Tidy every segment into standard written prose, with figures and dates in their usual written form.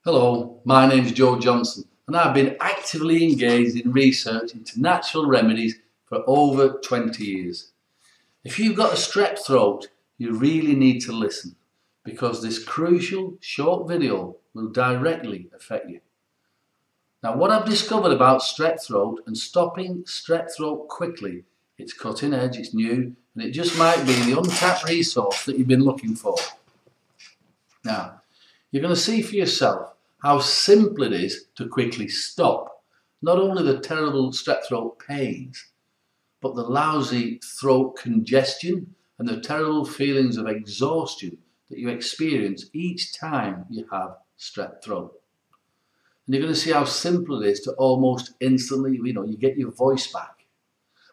Hello, my name is Joe Johnson and I've been actively engaged in research into natural remedies for over 20 years. If you've got a strep throat, you really need to listen because this crucial short video will directly affect you. Now, what I've discovered about strep throat and stopping strep throat quickly, it's cutting edge, it's new, and it just might be the untapped resource that you've been looking for. Now, you're going to see for yourself how simple it is to quickly stop not only the terrible strep throat pains, but the lousy throat congestion and the terrible feelings of exhaustion that you experience each time you have strep throat. And you're going to see how simple it is to almost instantly, you get your voice back.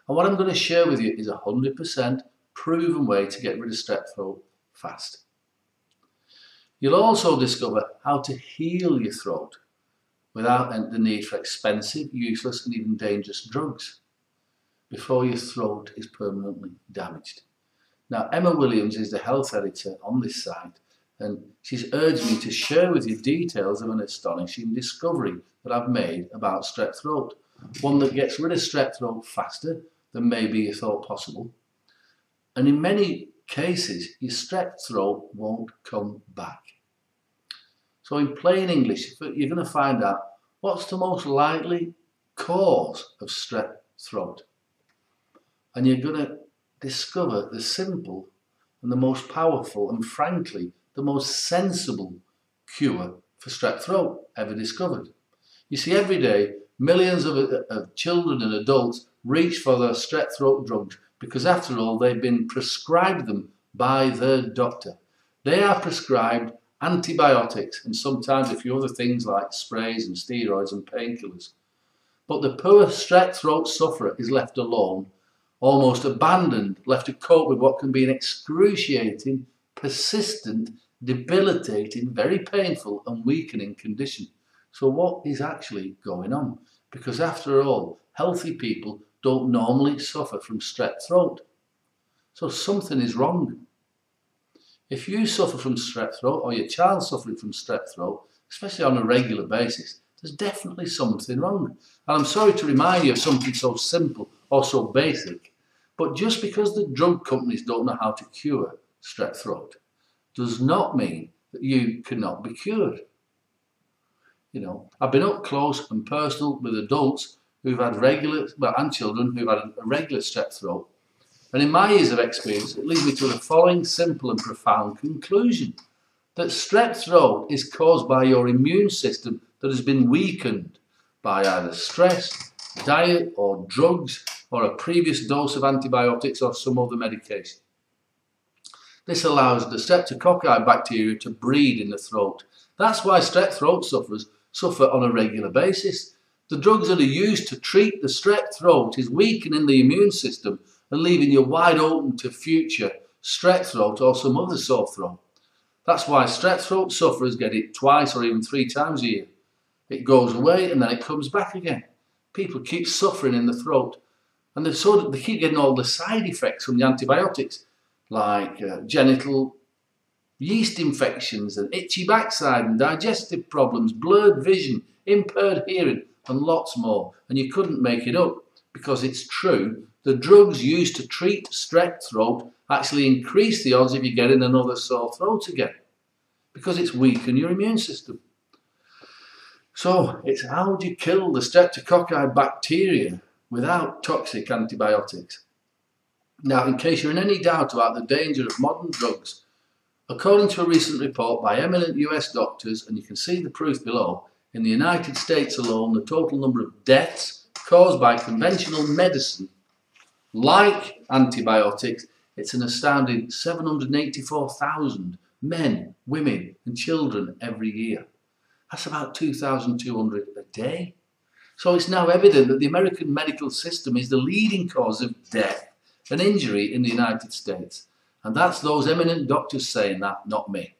And what I'm going to share with you is a 100% proven way to get rid of strep throat fast. You'll also discover how to heal your throat without the need for expensive, useless and even dangerous drugs before your throat is permanently damaged. Now, Emma Williams is the health editor on this site and she's urged me to share with you details of an astonishing discovery that I've made about strep throat, one that gets rid of strep throat faster than maybe you thought possible. And in many cases, your strep throat won't come back. So in plain English, you're going to find out what's the most likely cause of strep throat. And you're going to discover the simple and the most powerful and frankly the most sensible cure for strep throat ever discovered. You see, every day millions of children and adults reach for their strep throat drugs because after all they've been prescribed them by their doctor. They are prescribed antibiotics and sometimes a few other things like sprays and steroids and painkillers. But the poor strep throat sufferer is left alone, almost abandoned, left to cope with what can be an excruciating, persistent, debilitating, very painful and weakening condition. So what is actually going on? Because after all, healthy people don't normally suffer from strep throat. So something is wrong. If you suffer from strep throat or your child suffering from strep throat, especially on a regular basis, there's definitely something wrong. And I'm sorry to remind you of something so simple or so basic, but just because the drug companies don't know how to cure strep throat does not mean that you cannot be cured. I've been up close and personal with adults who've had and children who've had a regular strep throat. And in my years of experience, it leads me to the following simple and profound conclusion: that strep throat is caused by your immune system that has been weakened by either stress, diet or drugs or a previous dose of antibiotics or some other medication. This allows the streptococci bacteria to breed in the throat. That's why strep throat sufferers suffer on a regular basis. The drugs that are used to treat the strep throat is weakening the immune system and leaving you wide open to future strep throat or some other sore throat. That's why strep throat sufferers get it twice or even 3 times a year. It goes away and then it comes back again. People keep suffering in the throat and they keep getting all the side effects from the antibiotics, like genital yeast infections and itchy backside and digestive problems, blurred vision, impaired hearing and lots more. And you couldn't make it up because it's true. The drugs used to treat strep throat actually increase the odds of you getting another sore throat again because it's weakened your immune system. So it's how do you kill the streptococci bacteria without toxic antibiotics? Now, in case you're in any doubt about the danger of modern drugs, according to a recent report by eminent US doctors, and you can see the proof below, in the United States alone, the total number of deaths caused by conventional medicine like antibiotics, it's an astounding 784,000 men, women and children every year. That's about 2,200 a day. So it's now evident that the American medical system is the leading cause of death and injury in the United States. And that's those eminent doctors saying that, not me.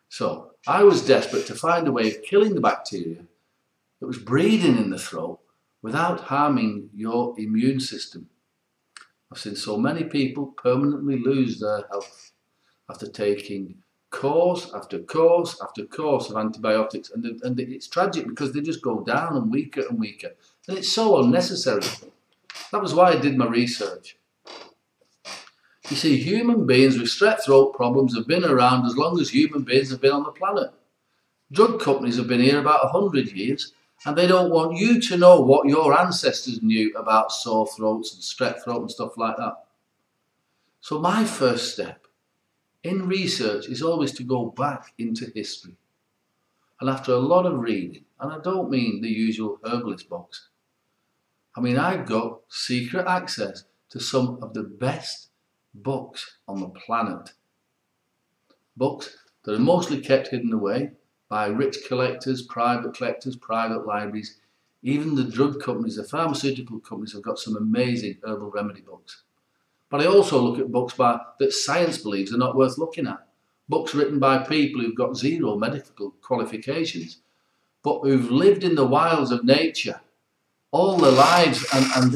So I was desperate to find a way of killing the bacteria that was breeding in the throat without harming your immune system. I've seen so many people permanently lose their health after taking course after course after course of antibiotics, and it's tragic because they just go down and weaker, and it's so unnecessary. That was why I did my research. You see, human beings with strep throat problems have been around as long as human beings have been on the planet. Drug companies have been here about 100 years, and they don't want you to know what your ancestors knew about sore throats and strep throat and stuff like that. So my first step in research is always to go back into history. And after a lot of reading, and I don't mean the usual herbalist books, I mean I've got secret access to some of the best books on the planet. Books that are mostly kept hidden away by rich collectors, private libraries. Even the drug companies, the pharmaceutical companies have got some amazing herbal remedy books. But I also look at books that science believes are not worth looking at. Books written by people who've got zero medical qualifications, but who've lived in the wilds of nature all their lives, and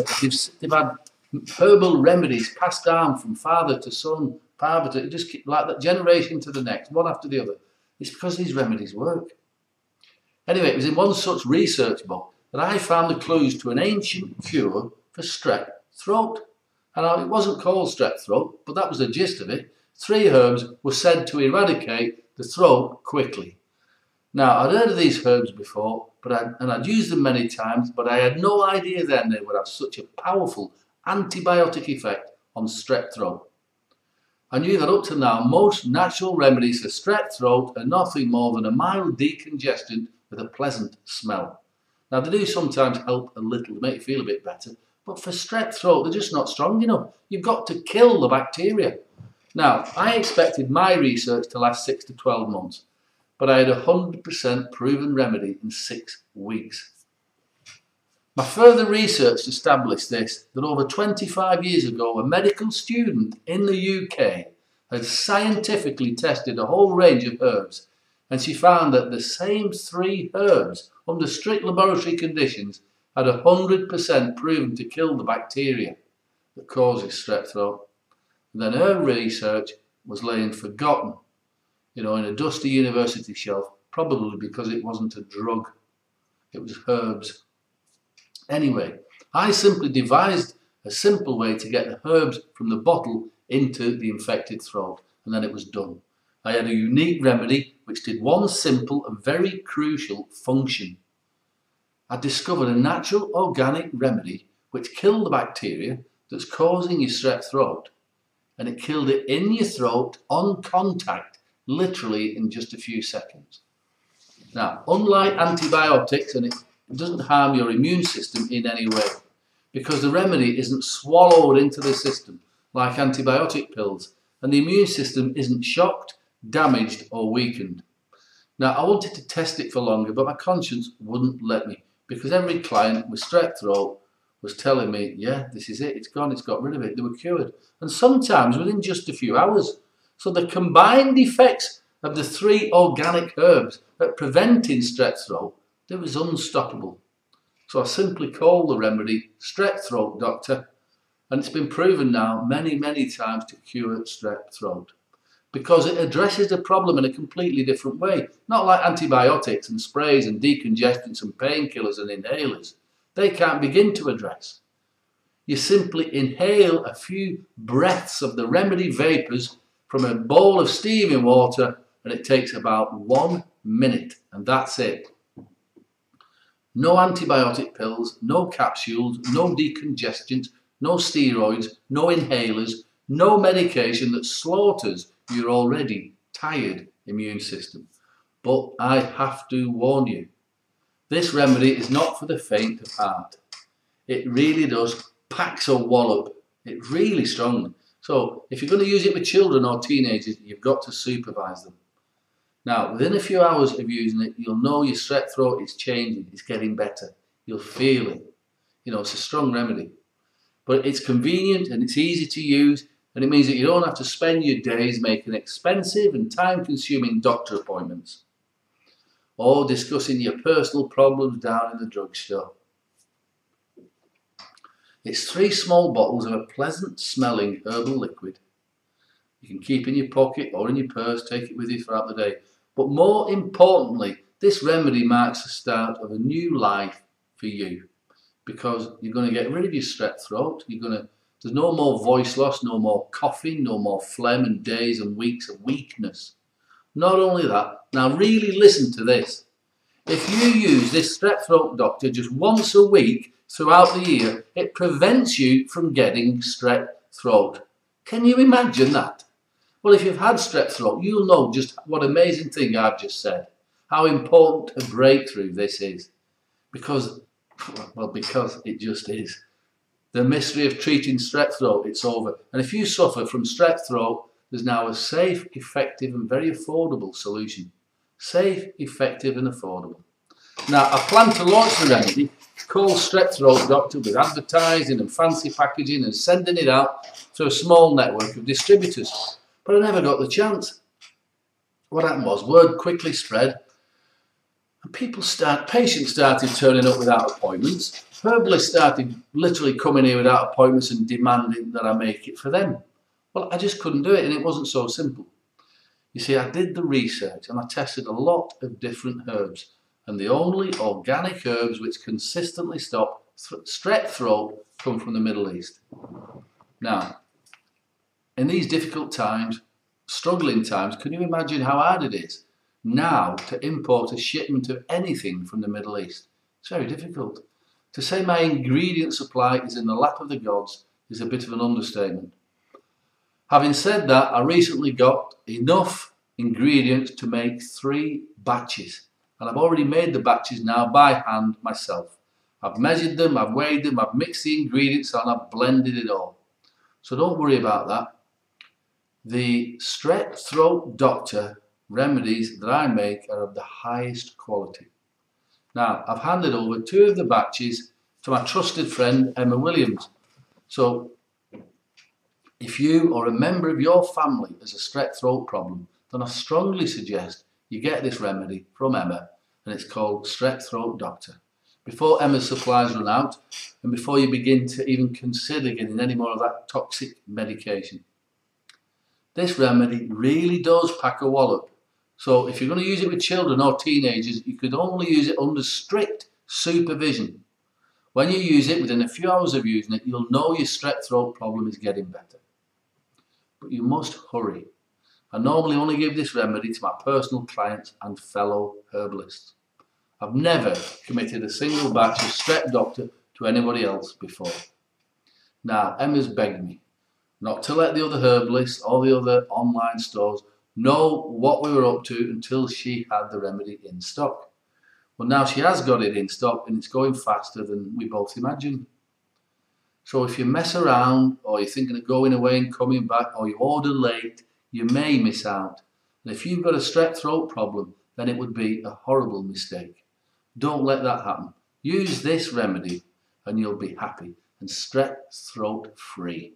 they've had herbal remedies passed down from father to son, just keep like that, generation to the next, one after the other. It's because these remedies work. Anyway, it was in one such research book that I found the clues to an ancient cure for strep throat. And it wasn't called strep throat, but that was the gist of it. 3 herbs were said to eradicate the throat quickly. Now, I'd heard of these herbs before, and I'd used them many times, but I had no idea then they would have such a powerful antibiotic effect on strep throat. I knew that up to now, most natural remedies for strep throat are nothing more than a mild decongestant with a pleasant smell. Now, they do sometimes help a little to make you feel a bit better, but for strep throat, they're just not strong enough. You've got to kill the bacteria. Now, I expected my research to last 6 to 12 months, but I had a 100% proven remedy in 6 weeks. My further research established this, that over 25 years ago, a medical student in the UK had scientifically tested a whole range of herbs, and she found that the same 3 herbs, under strict laboratory conditions, had 100% proven to kill the bacteria that causes strep throat. And then her research was laying forgotten, in a dusty university shelf, probably because it wasn't a drug, it was herbs. Anyway, I simply devised a simple way to get the herbs from the bottle into the infected throat, and then it was done. I had a unique remedy which did one simple and very crucial function. I discovered a natural organic remedy which killed the bacteria that's causing your strep throat, and it killed it in your throat on contact, literally in just a few seconds. Now, unlike antibiotics, and it doesn't harm your immune system in any way, because the remedy isn't swallowed into the system like antibiotic pills, and the immune system isn't shocked, damaged or weakened. Now, I wanted to test it for longer, but my conscience wouldn't let me, because every client with strep throat was telling me, yeah, this is it, it's gone, it's got rid of it, they were cured, and sometimes within just a few hours. So the combined effects of the 3 organic herbs at preventing strep throat, it was unstoppable. So I simply called the remedy Strep Throat Doctor, and it's been proven now many times to cure strep throat, because it addresses the problem in a completely different way. Not like antibiotics and sprays and decongestants and painkillers and inhalers. They can't begin to address. You simply inhale a few breaths of the remedy vapours from a bowl of steaming water, and it takes about 1 minute, and that's it. No antibiotic pills, no capsules, no decongestants, no steroids, no inhalers, no medication that slaughters your already tired immune system. But I have to warn you, this remedy is not for the faint of heart. It really does packs a wallop. It's really strong. So if you're going to use it with children or teenagers, you've got to supervise them. Now, within a few hours of using it, you'll know your strep throat is changing, it's getting better. You'll feel it. It's a strong remedy. But it's convenient and it's easy to use, and it means that you don't have to spend your days making expensive and time-consuming doctor appointments or discussing your personal problems down in the drugstore. It's 3 small bottles of a pleasant-smelling herbal liquid. You can keep in your pocket or in your purse, take it with you throughout the day. But more importantly, this remedy marks the start of a new life for you, because you're going to get rid of your strep throat. There's no more voice loss, no more coughing, no more phlegm and days and weeks of weakness. Not only that, now really listen to this. If you use this strep throat doctor just once a week throughout the year, it prevents you from getting strep throat. Can you imagine that? Well, if you've had strep throat, you'll know just what amazing thing I've just said. How important a breakthrough this is. Because it just is. The mystery of treating strep throat, it's over. And if you suffer from strep throat, there's now a safe, effective and very affordable solution. Safe, effective and affordable. Now, I plan to launch the remedy called Strep Throat Doctor with advertising and fancy packaging and sending it out to a small network of distributors. But I never got the chance. What happened was, word quickly spread and patients started turning up without appointments. Herbalists started literally coming here without appointments and demanding that I make it for them. Well, I just couldn't do it, and it wasn't so simple. You see, I did the research and I tested a lot of different herbs, and the only organic herbs which consistently stop strep throat come from the Middle East. Now, in these difficult times, struggling times, can you imagine how hard it is now to import a shipment of anything from the Middle East? It's very difficult. To say my ingredient supply is in the lap of the gods is a bit of an understatement. Having said that, I recently got enough ingredients to make 3 batches. And I've already made the batches now by hand myself. I've measured them, I've weighed them, I've mixed the ingredients and I've blended it all. So don't worry about that. The Strep Throat Doctor remedies that I make are of the highest quality. Now, I've handed over 2 of the batches to my trusted friend Emma Williams. So, if you or a member of your family has a strep throat problem, then I strongly suggest you get this remedy from Emma, and it's called Strep Throat Doctor. Before Emma's supplies run out, and before you begin to even consider getting any more of that toxic medication. This remedy really does pack a wallop. So if you're going to use it with children or teenagers, you could only use it under strict supervision. When you use it, within a few hours of using it, you'll know your strep throat problem is getting better. But you must hurry. I normally only give this remedy to my personal clients and fellow herbalists. I've never committed a single batch of Strep Doctor to anybody else before. Now, Emma's begged me not to let the other herbalists or the other online stores know what we were up to until she had the remedy in stock. Well, now she has got it in stock and it's going faster than we both imagined. So if you mess around, or you're thinking of going away and coming back, or you order late, you may miss out. And if you've got a strep throat problem, then it would be a horrible mistake. Don't let that happen. Use this remedy and you'll be happy and strep throat free.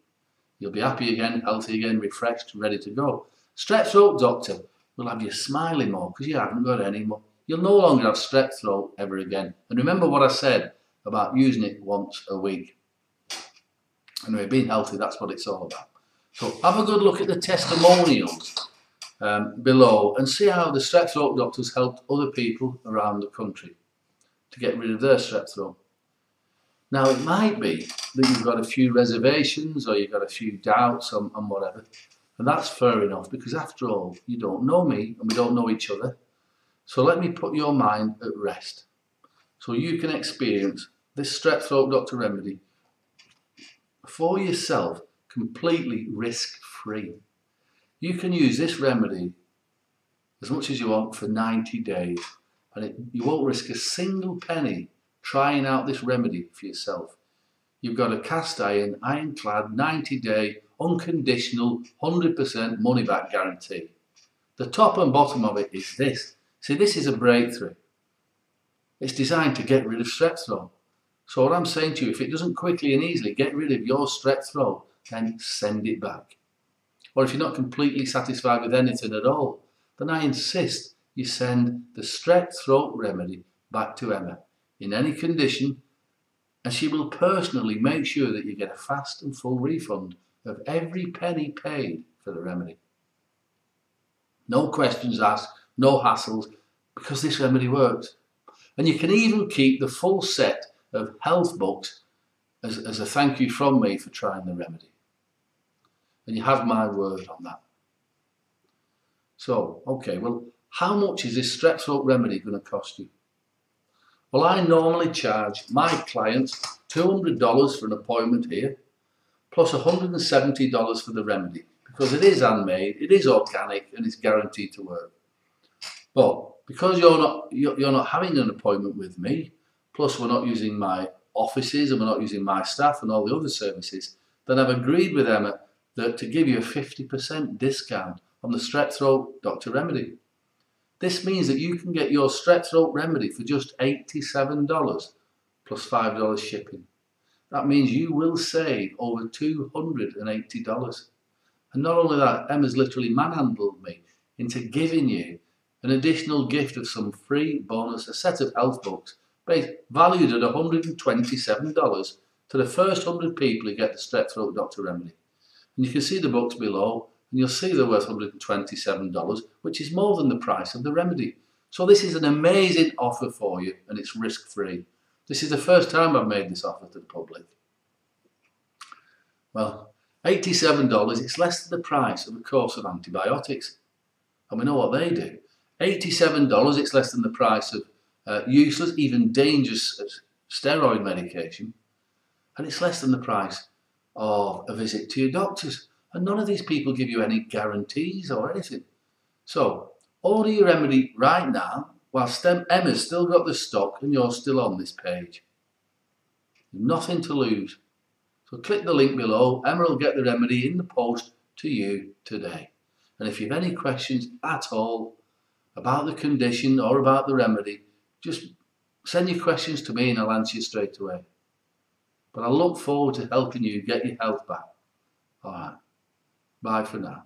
You'll be happy again, healthy again, refreshed, ready to go. Strep Throat Doctor will have you smiling more because you haven't got any more. You'll no longer have strep throat ever again. And remember what I said about using it once a week. Anyway, being healthy, that's what it's all about. So have a good look at the testimonials below and see how the Strep Throat Doctor's helped other people around the country to get rid of their strep throat. Now, it might be that you've got a few reservations or you've got a few doubts on whatever. And that's fair enough, because after all, you don't know me and we don't know each other. So let me put your mind at rest so you can experience this Strep Throat Doctor remedy for yourself completely risk-free. You can use this remedy as much as you want for 90 days and you won't risk a single penny trying out this remedy for yourself. You've got a cast iron, ironclad, 90-day, unconditional, 100% money-back guarantee. The top and bottom of it is this. See, this is a breakthrough. It's designed to get rid of strep throat. So what I'm saying to you, if it doesn't quickly and easily get rid of your strep throat, then send it back. Or if you're not completely satisfied with anything at all, then I insist you send the strep throat remedy back to Emma in any condition, and she will personally make sure that you get a fast and full refund of every penny paid for the remedy. No questions asked, no hassles, because this remedy works. And you can even keep the full set of health books as a thank you from me for trying the remedy. And you have my word on that. So, okay, well, how much is this strep throat remedy going to cost you? Well, I normally charge my clients $200 for an appointment here, plus $170 for the remedy, because it is handmade, it is organic, and it's guaranteed to work. But because you're not having an appointment with me, plus we're not using my offices and we're not using my staff and all the other services, then I've agreed with Emma that to give you a 50% discount on the strep throat doctor remedy. This means that you can get your strep throat remedy for just $87 plus $5 shipping. That means you will save over $280. And not only that, Emma's literally manhandled me into giving you an additional gift of some free bonus, a set of health books valued at $127 to the first 100 people who get the strep throat doctor remedy. And you can see the books below, and you'll see they're worth $127, which is more than the price of the remedy. So this is an amazing offer for you, and it's risk-free. This is the first time I've made this offer to the public. Well, $87, it's less than the price of a course of antibiotics. And we know what they do. $87, it's less than the price of useless, even dangerous steroid medication. And it's less than the price of a visit to your doctors. And none of these people give you any guarantees or anything. So, order your remedy right now whilst Emma's still got the stock and you're still on this page. Nothing to lose. So click the link below. Emma will get the remedy in the post to you today. And if you have any questions at all about the condition or about the remedy, just send your questions to me and I'll answer you straight away. But I look forward to helping you get your health back. All right. Bye for now.